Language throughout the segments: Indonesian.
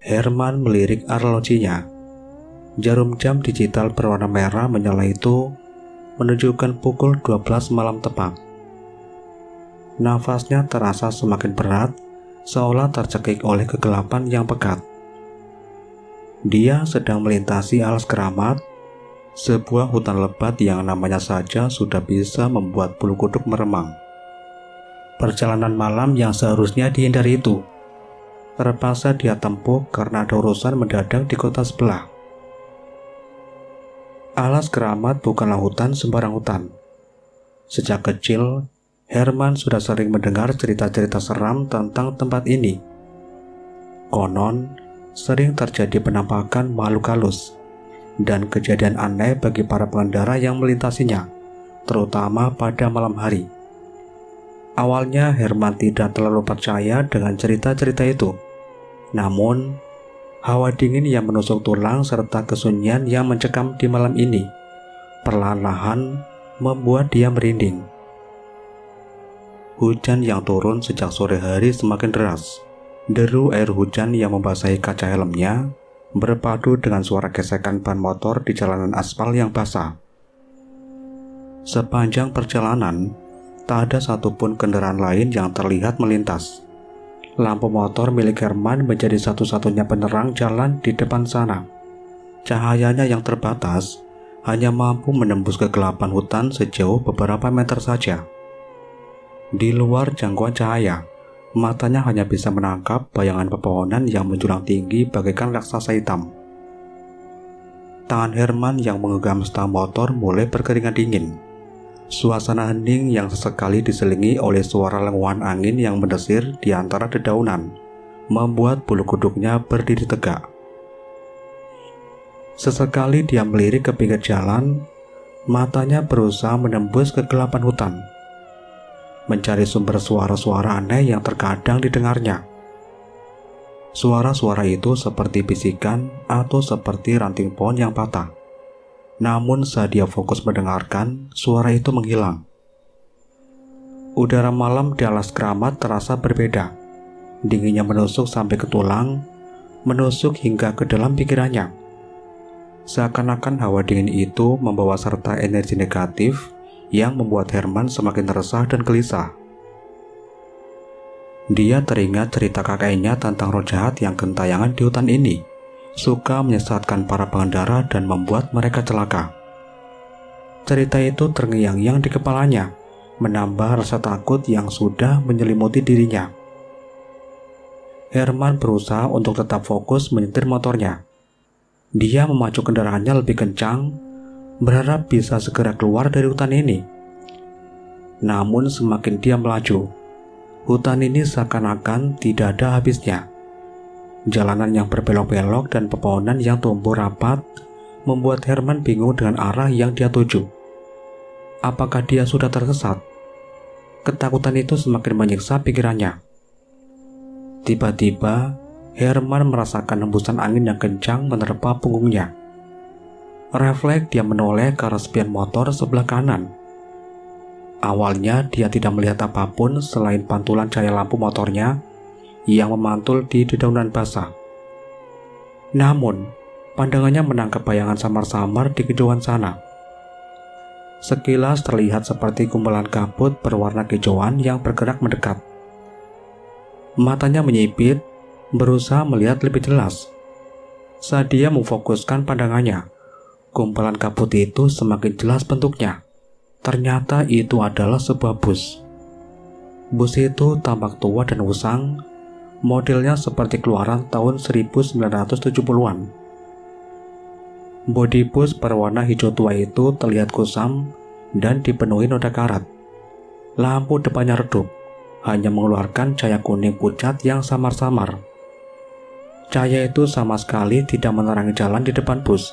Herman melirik arlojinya. Jarum jam digital berwarna merah menyala itu menunjukkan pukul 12 malam tepat. Nafasnya terasa semakin berat, seolah tercekik oleh kegelapan yang pekat. Dia sedang melintasi alas keramat, sebuah hutan lebat yang namanya saja sudah bisa membuat bulu kuduk meremang. Perjalanan malam yang seharusnya dihindari itu terpaksa dia tempuh karena ada urusan mendadak di kota sebelah. Alas keramat bukanlah hutan sembarang hutan. Sejak kecil, Herman sudah sering mendengar cerita-cerita seram tentang tempat ini. Konon, sering terjadi penampakan makhluk halus dan kejadian aneh bagi para pengendara yang melintasinya, terutama pada malam hari. Awalnya Herman tidak terlalu percaya dengan cerita-cerita itu. Namun, hawa dingin yang menusuk tulang serta kesunyian yang mencekam di malam ini perlahan-lahan membuat dia merinding. Hujan yang turun sejak sore hari semakin deras. Deru air hujan yang membasahi kaca helmnya berpadu dengan suara gesekan ban motor di jalanan aspal yang basah. Sepanjang perjalanan, tak ada satupun kendaraan lain yang terlihat melintas. Lampu motor milik Herman menjadi satu-satunya penerang jalan di depan sana. Cahayanya yang terbatas hanya mampu menembus kegelapan hutan sejauh beberapa meter saja. Di luar jangkauan cahaya, matanya hanya bisa menangkap bayangan pepohonan yang menjulang tinggi bagaikan raksasa hitam. Tangan Herman yang menggenggam stang motor mulai berkeringat dingin. Suasana hening yang sesekali diselingi oleh suara lenguhan angin yang mendesir di antara dedaunan membuat bulu kuduknya berdiri tegak. Sesekali dia melirik ke pinggir jalan, matanya berusaha menembus kegelapan hutan, mencari sumber suara-suara aneh yang terkadang didengarnya. Suara-suara itu seperti bisikan atau seperti ranting pohon yang patah. Namun saat dia fokus mendengarkan, suara itu menghilang. Udara malam di alas keramat terasa berbeda. Dinginnya menusuk sampai ke tulang, menusuk hingga ke dalam pikirannya. Seakan-akan hawa dingin itu membawa serta energi negatif yang membuat Herman semakin resah dan gelisah. Dia teringat cerita kakeknya tentang roh jahat yang gentayangan di hutan ini, suka menyesatkan para pengendara dan membuat mereka celaka. Cerita itu terngiang-ngiang di kepalanya, menambah rasa takut yang sudah menyelimuti dirinya. Herman berusaha untuk tetap fokus menyetir motornya. Dia memacu kendaraannya lebih kencang, berharap bisa segera keluar dari hutan ini. Namun semakin dia melaju, hutan ini seakan-akan tidak ada habisnya. Jalanan yang berbelok-belok dan pepohonan yang tumbuh rapat membuat Herman bingung dengan arah yang dia tuju. Apakah dia sudah tersesat? Ketakutan itu semakin menyiksa pikirannya. Tiba-tiba, Herman merasakan hembusan angin yang kencang menerpa punggungnya. Refleks dia menoleh ke arah spion motor sebelah kanan. Awalnya dia tidak melihat apapun selain pantulan cahaya lampu motornya yang memantul di dedaunan basah. Namun, pandangannya menangkap bayangan samar-samar di kejauhan sana. Sekilas terlihat seperti kumpulan kabut berwarna kejauhan yang bergerak mendekat. Matanya menyipit, berusaha melihat lebih jelas. Saat dia memfokuskan pandangannya, kumpulan kabut itu semakin jelas bentuknya. Ternyata itu adalah sebuah bus. Bus itu tampak tua dan usang, modelnya seperti keluaran tahun 1970-an. Bodi bus berwarna hijau tua itu terlihat kusam dan dipenuhi noda karat. Lampu depannya redup, hanya mengeluarkan cahaya kuning pucat yang samar-samar. Cahaya itu sama sekali tidak menerangi jalan di depan bus,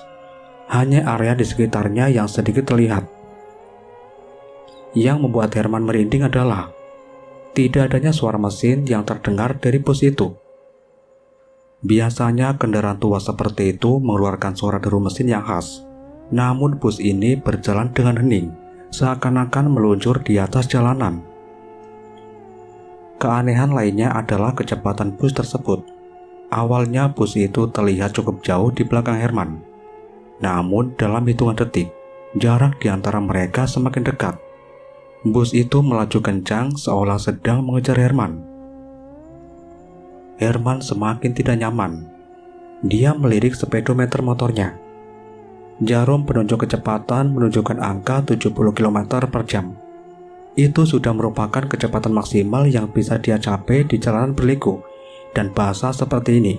hanya area di sekitarnya yang sedikit terlihat. Yang membuat Herman merinding adalah tidak adanya suara mesin yang terdengar dari bus itu. Biasanya kendaraan tua seperti itu mengeluarkan suara deru mesin yang khas. Namun bus ini berjalan dengan hening, seakan-akan meluncur di atas jalanan. Keanehan lainnya adalah kecepatan bus tersebut. Awalnya bus itu terlihat cukup jauh di belakang Herman. Namun dalam hitungan detik, jarak di antara mereka semakin dekat. Bus itu melaju kencang seolah sedang mengejar Herman. Herman semakin tidak nyaman. Dia melirik speedometer motornya. Jarum penunjuk kecepatan menunjukkan angka 70 km per jam. Itu sudah merupakan kecepatan maksimal yang bisa dia capai di jalanan berliku dan basah seperti ini.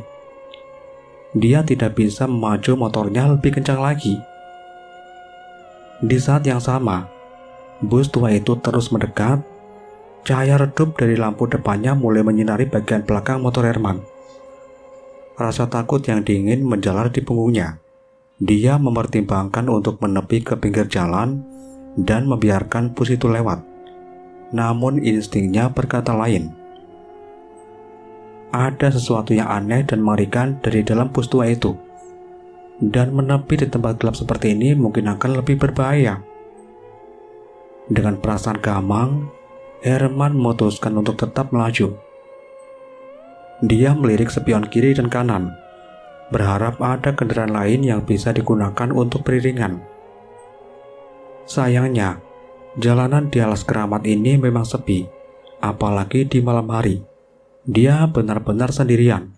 Dia tidak bisa memacu motornya lebih kencang lagi. Di saat yang sama, bus tua itu terus mendekat. Cahaya redup dari lampu depannya mulai menyinari bagian belakang motor Herman. Rasa takut yang dingin menjalar di punggungnya. Dia mempertimbangkan untuk menepi ke pinggir jalan dan membiarkan bus itu lewat. Namun instingnya berkata lain. Ada sesuatu yang aneh dan mengerikan dari dalam bus tua itu. Dan menepi di tempat gelap seperti ini mungkin akan lebih berbahaya. Dengan perasaan gamang, Herman memutuskan untuk tetap melaju. Dia melirik spion kiri dan kanan, berharap ada kendaraan lain yang bisa digunakan untuk beriringan. Sayangnya, jalanan di alas keramat ini memang sepi, apalagi di malam hari. Dia benar-benar sendirian.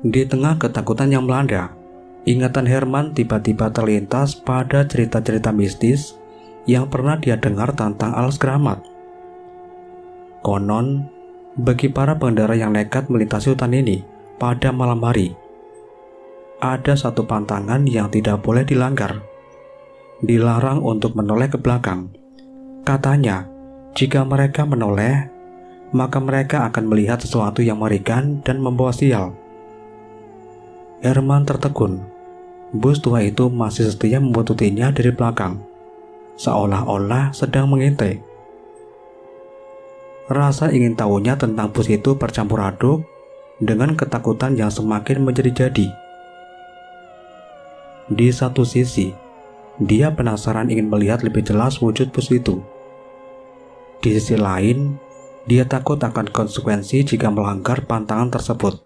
Di tengah ketakutan yang melanda, ingatan Herman tiba-tiba terlintas pada cerita-cerita mistis yang pernah dia dengar tentang alas keramat. Konon, bagi para pengendara yang nekat melintasi hutan ini pada malam hari, ada satu pantangan yang tidak boleh dilanggar. Dilarang untuk menoleh ke belakang. Katanya, jika mereka menoleh, maka mereka akan melihat sesuatu yang mengerikan dan membawa sial. Herman tertegun. Bus tua itu masih setia membuntutinya dari belakang, seolah-olah sedang mengintai. Rasa ingin tahunya tentang bus itu bercampur aduk dengan ketakutan yang semakin menjadi-jadi. Di satu sisi, dia penasaran ingin melihat lebih jelas wujud bus itu. Di sisi lain, dia takut akan konsekuensi jika melanggar pantangan tersebut.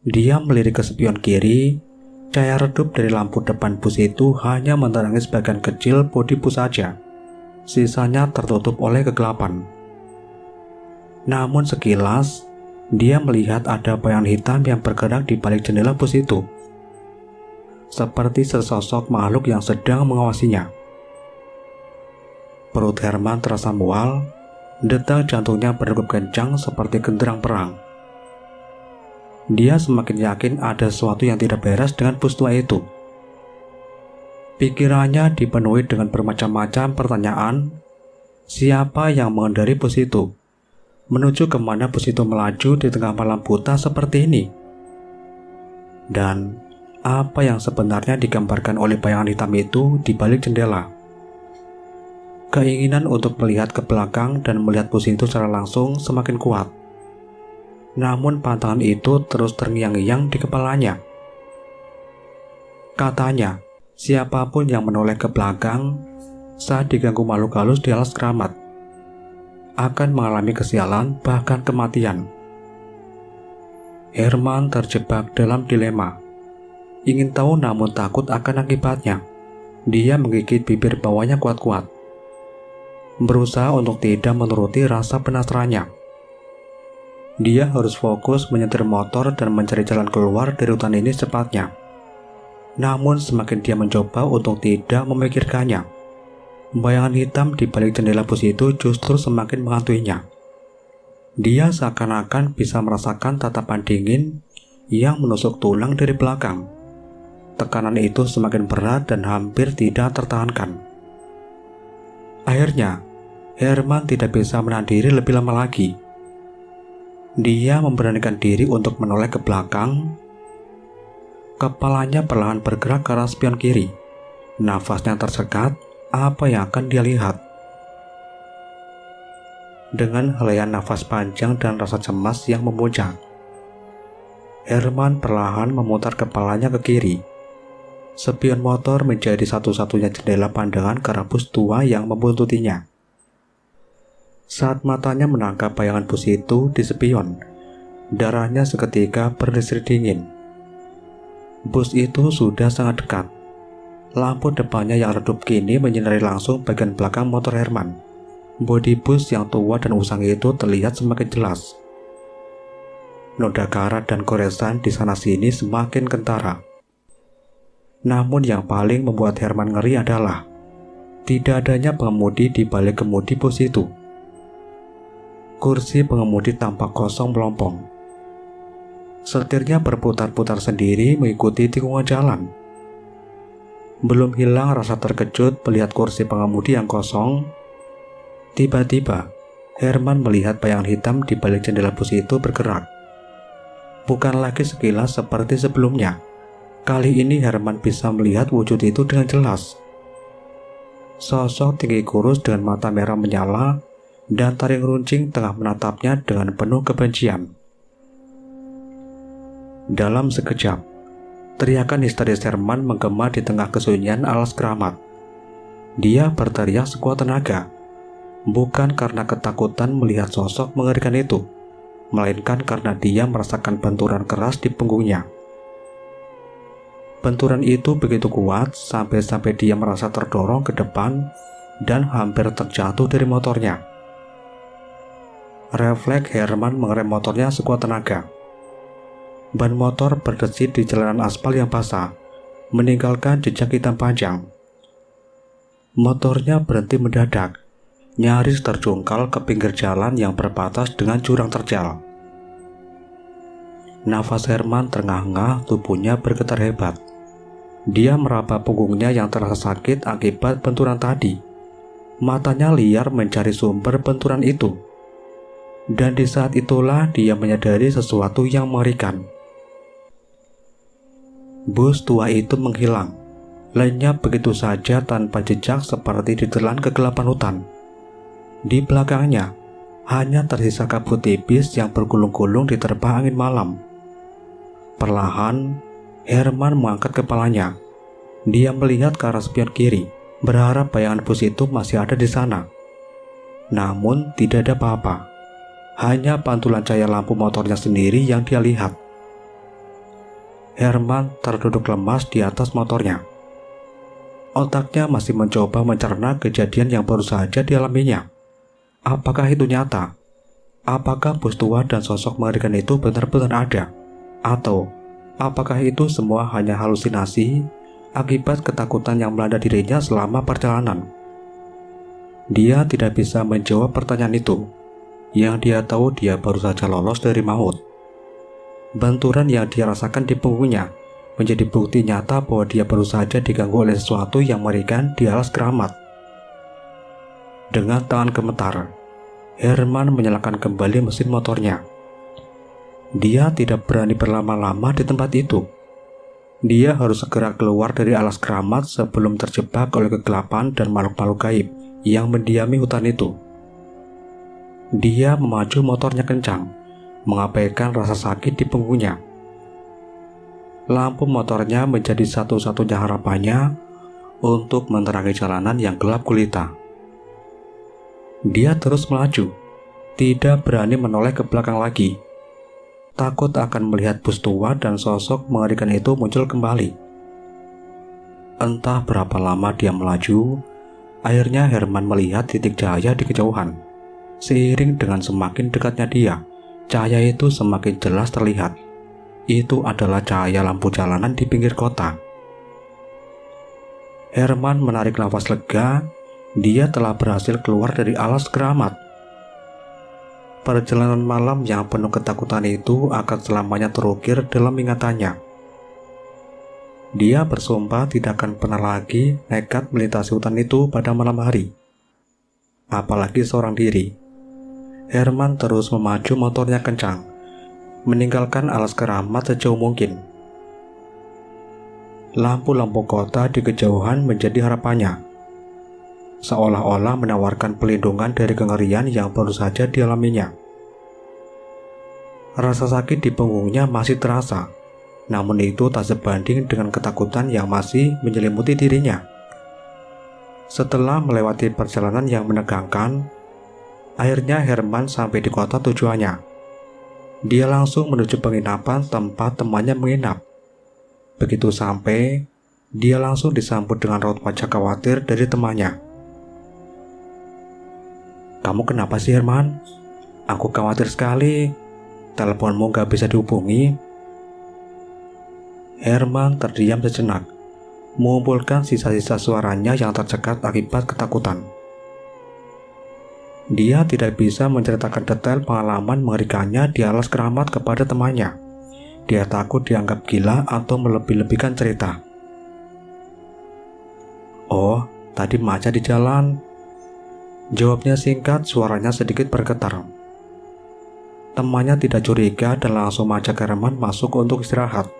Dia melirik ke spion kiri. Cahaya redup dari lampu depan bus itu hanya menerangi sebagian kecil bodi bus saja. Sisanya tertutup oleh kegelapan. Namun sekilas, dia melihat ada bayangan hitam yang bergerak di balik jendela bus itu. Seperti sesosok makhluk yang sedang mengawasinya. Perut Herman terasa mual, detak jantungnya berdegup kencang seperti genderang perang. Dia semakin yakin ada sesuatu yang tidak beres dengan bus tua itu. Pikirannya dipenuhi dengan bermacam-macam pertanyaan. Siapa yang mengendari bus itu? Menuju kemana bus itu melaju di tengah malam buta seperti ini? Dan apa yang sebenarnya digambarkan oleh bayangan hitam itu di balik jendela? Keinginan untuk melihat ke belakang dan melihat bus itu secara langsung semakin kuat. Namun pantangan itu terus terngiang-ngiang di kepalanya. Katanya, siapapun yang menoleh ke belakang saat diganggu makhluk halus di alas keramat akan mengalami kesialan bahkan kematian. Herman terjebak dalam dilema. Ingin tahu namun takut akan akibatnya. Dia menggigit bibir bawahnya kuat-kuat, berusaha untuk tidak menuruti rasa penasarannya. Dia harus fokus menyetir motor dan mencari jalan keluar dari hutan ini secepatnya. Namun semakin dia mencoba untuk tidak memikirkannya, bayangan hitam di balik jendela bus itu justru semakin menghantuinya. Dia seakan-akan bisa merasakan tatapan dingin yang menusuk tulang dari belakang. Tekanan itu semakin berat dan hampir tidak tertahankan. Akhirnya, Herman tidak bisa menahan diri lebih lama lagi. Dia memberanikan diri untuk menoleh ke belakang. Kepalanya perlahan bergerak ke arah spion kiri. Nafasnya tersekat. Apa yang akan dia lihat? Dengan helaian nafas panjang dan rasa cemas yang memuncak, Herman perlahan memutar kepalanya ke kiri. Spion motor menjadi satu-satunya jendela pandangan ke arah bus tua yang membuntutinya. Saat matanya menangkap bayangan bus itu di spion, Darahnya seketika berlisir dingin. Bus itu sudah sangat dekat. Lampu depannya yang redup kini menyinari langsung bagian belakang motor Herman. Bodi bus yang tua dan usang itu terlihat semakin jelas. Noda karat dan goresan di sana-sini semakin kentara. Namun yang paling membuat Herman ngeri adalah tidak adanya pengemudi di balik kemudi bus itu. Kursi pengemudi tampak kosong melompong. Setirnya berputar-putar sendiri mengikuti tikungan jalan. Belum hilang rasa terkejut melihat kursi pengemudi yang kosong. Tiba-tiba, Herman melihat bayangan hitam di balik jendela bus itu bergerak. Bukan lagi sekilas seperti sebelumnya. Kali ini Herman bisa melihat wujud itu dengan jelas. Sosok tinggi kurus dengan mata merah menyala dan taring runcing tengah menatapnya dengan penuh kebencian. Dalam sekejap, teriakan histeris Herman menggema di tengah kesunyian alas keramat. Dia berteriak sekuat tenaga, bukan karena ketakutan melihat sosok mengerikan itu, melainkan karena dia merasakan benturan keras di punggungnya. Benturan itu begitu kuat sampai-sampai dia merasa terdorong ke depan dan hampir terjatuh dari motornya. Refleks Herman mengerem motornya sekuat tenaga. Ban motor berdesit di jalanan aspal yang basah, meninggalkan jejak hitam panjang. Motornya berhenti mendadak, nyaris terjungkal ke pinggir jalan yang berbatas dengan jurang terjal. Nafas Herman terengah-engah, tubuhnya bergetar hebat. Dia meraba punggungnya yang terasa sakit akibat benturan tadi. Matanya liar mencari sumber benturan itu. Dan di saat itulah dia menyadari sesuatu yang mengerikan. Bus tua itu menghilang, lenyap begitu saja tanpa jejak seperti ditelan kegelapan hutan. Di belakangnya, hanya tersisa kabut tipis yang bergulung-gulung diterpa angin malam. Perlahan, Herman mengangkat kepalanya. Dia melihat ke arah spion kiri, berharap bayangan bus itu masih ada di sana. Namun tidak ada apa-apa. Hanya pantulan cahaya lampu motornya sendiri yang dia lihat. Herman terduduk lemas di atas motornya. Otaknya masih mencoba mencerna kejadian yang baru saja dialaminya. Apakah itu nyata? Apakah bus tua dan sosok mengerikan itu benar-benar ada? Atau apakah itu semua hanya halusinasi akibat ketakutan yang melanda dirinya selama perjalanan? Dia tidak bisa menjawab pertanyaan itu. Yang dia tahu dia baru saja lolos dari maut. Benturan yang dia rasakan di punggungnya menjadi bukti nyata bahwa dia baru saja diganggu oleh sesuatu yang mengerikan di alas keramat. Dengan tangan gemetar, Herman menyalakan kembali mesin motornya. Dia tidak berani berlama-lama di tempat itu. Dia harus segera keluar dari alas keramat sebelum terjebak oleh kegelapan dan makhluk-makhluk gaib yang mendiami hutan itu. Dia memacu motornya kencang, mengabaikan rasa sakit di punggungnya. Lampu motornya menjadi satu-satunya harapannya untuk menerangi jalanan yang gelap gulita. Dia terus melaju, tidak berani menoleh ke belakang lagi. Takut akan melihat bus tua dan sosok mengerikan itu muncul kembali. Entah berapa lama dia melaju, akhirnya Herman melihat titik cahaya di kejauhan. Seiring dengan semakin dekatnya dia, cahaya itu semakin jelas terlihat. Itu adalah cahaya lampu jalanan di pinggir kota. Herman menarik nafas lega. Dia telah berhasil keluar dari alas keramat. Perjalanan malam yang penuh ketakutan itu akan selamanya terukir dalam ingatannya. Dia bersumpah tidak akan pernah lagi nekat melintasi hutan itu pada malam hari, apalagi seorang diri. Herman terus memacu motornya kencang, meninggalkan alas keramat sejauh mungkin. Lampu-lampu kota di kejauhan menjadi harapannya, seolah-olah menawarkan pelindungan dari kengerian yang baru saja dialaminya. Rasa sakit di punggungnya masih terasa, namun itu tak sebanding dengan ketakutan yang masih menyelimuti dirinya. Setelah melewati perjalanan yang menegangkan, akhirnya Herman sampai di kota tujuannya. Dia langsung menuju penginapan tempat temannya menginap. Begitu sampai, dia langsung disambut dengan raut wajah khawatir dari temannya. "Kamu kenapa sih, Herman? Aku khawatir sekali. Teleponmu gak bisa dihubungi." Herman terdiam sejenak, mengumpulkan sisa-sisa suaranya yang tercekat akibat ketakutan. Dia tidak bisa menceritakan detail pengalaman mengerikannya di alas keramat kepada temannya. Dia takut dianggap gila atau melebih-lebihkan cerita. "Oh, tadi macet di jalan," jawabnya singkat, suaranya sedikit bergetar. Temannya tidak curiga dan langsung mengajak Herman masuk untuk istirahat.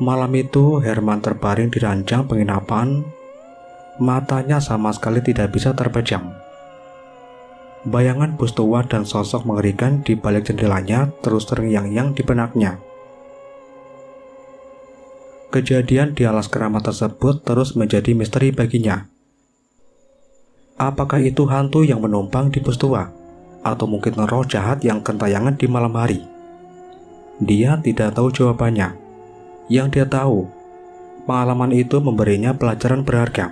Malam itu Herman terbaring di ranjang penginapan. Matanya sama sekali tidak bisa terpejam. Bayangan bus tua dan sosok mengerikan di balik jendelanya terus terngiang-ngiang di benaknya. Kejadian di alas keramat tersebut terus menjadi misteri baginya. Apakah itu hantu yang menumpang di bus tua? Atau mungkin roh jahat yang gentayangan di malam hari? Dia tidak tahu jawabannya. Yang dia tahu, pengalaman itu memberinya pelajaran berharga.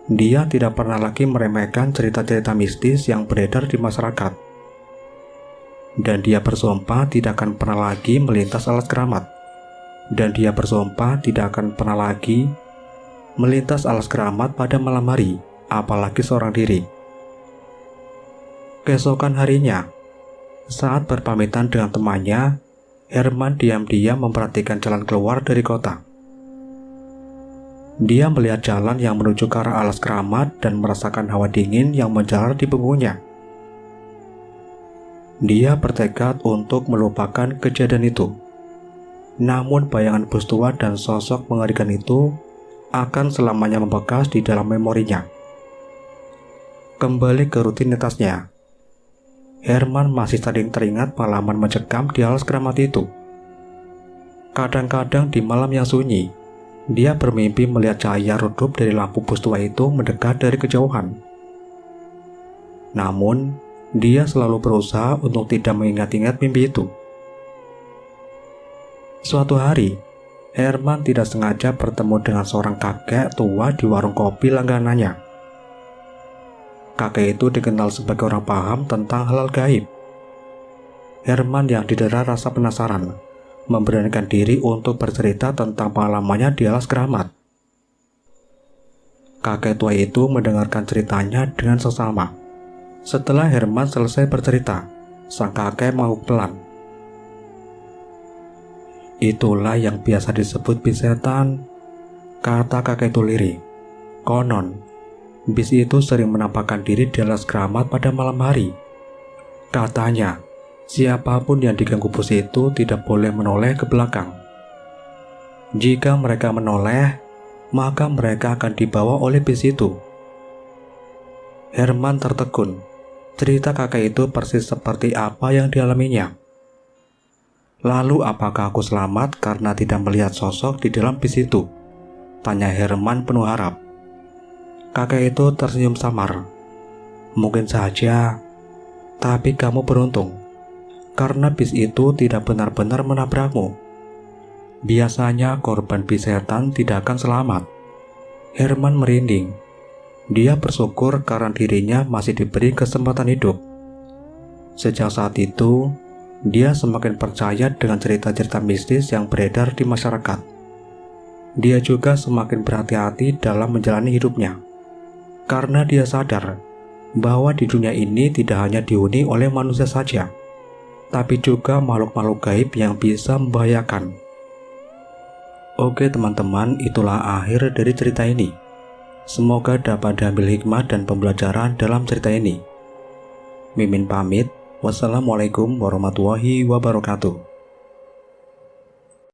Dia tidak pernah lagi meremehkan cerita-cerita mistis yang beredar di masyarakat. Dan dia bersumpah tidak akan pernah lagi melintas alas keramat. Dan dia bersumpah tidak akan pernah lagi melintas alas keramat pada malam hari, apalagi seorang diri. Keesokan harinya, saat berpamitan dengan temannya, Herman diam-diam memperhatikan jalan keluar dari kota. Dia melihat jalan yang menuju ke arah alas keramat dan merasakan hawa dingin yang menjalar di punggungnya. Dia bertekad untuk melupakan kejadian itu. Namun bayangan bus tua dan sosok mengerikan itu akan selamanya membekas di dalam memorinya. Kembali ke rutinitasnya, Herman masih sering teringat pengalaman mencekam di alas keramat itu. Kadang-kadang di malam yang sunyi, dia bermimpi melihat cahaya redup dari lampu bus tua itu mendekat dari kejauhan. Namun, dia selalu berusaha untuk tidak mengingat-ingat mimpi itu. Suatu hari, Herman tidak sengaja bertemu dengan seorang kakek tua di warung kopi langganannya. Kakek itu dikenal sebagai orang paham tentang hal-hal gaib. Herman yang didera rasa penasaran, memberanikan diri untuk bercerita tentang pengalamannya di alas keramat. Kakek tua itu mendengarkan ceritanya dengan seksama. Setelah Herman selesai bercerita, sang kakek mengangguk pelan. "Itulah yang biasa disebut bis setan," kata kakek itu lirih. "Konon, bis itu sering menampakkan diri di alas keramat pada malam hari. Katanya, siapapun yang diganggu bus itu tidak boleh menoleh ke belakang. Jika mereka menoleh, maka mereka akan dibawa oleh bis itu." Herman tertegun. Cerita kakek itu persis seperti apa yang dialaminya. "Lalu apakah aku selamat karena tidak melihat sosok di dalam bis itu?" tanya Herman penuh harap. Kakek itu tersenyum samar. "Mungkin saja, tapi kamu beruntung, karena bis itu tidak benar-benar menabrakmu. Biasanya korban bis setan tidak akan selamat." Herman merinding. Dia bersyukur karena dirinya masih diberi kesempatan hidup. Sejak saat itu, dia semakin percaya dengan cerita-cerita mistis yang beredar di masyarakat. Dia juga semakin berhati-hati dalam menjalani hidupnya, karena dia sadar bahwa di dunia ini tidak hanya dihuni oleh manusia saja, tapi juga makhluk-makhluk gaib yang bisa membahayakan. Oke teman-teman, itulah akhir dari cerita ini. Semoga dapat diambil hikmah dan pembelajaran dalam cerita ini. Mimin pamit. Wassalamualaikum warahmatullahi wabarakatuh.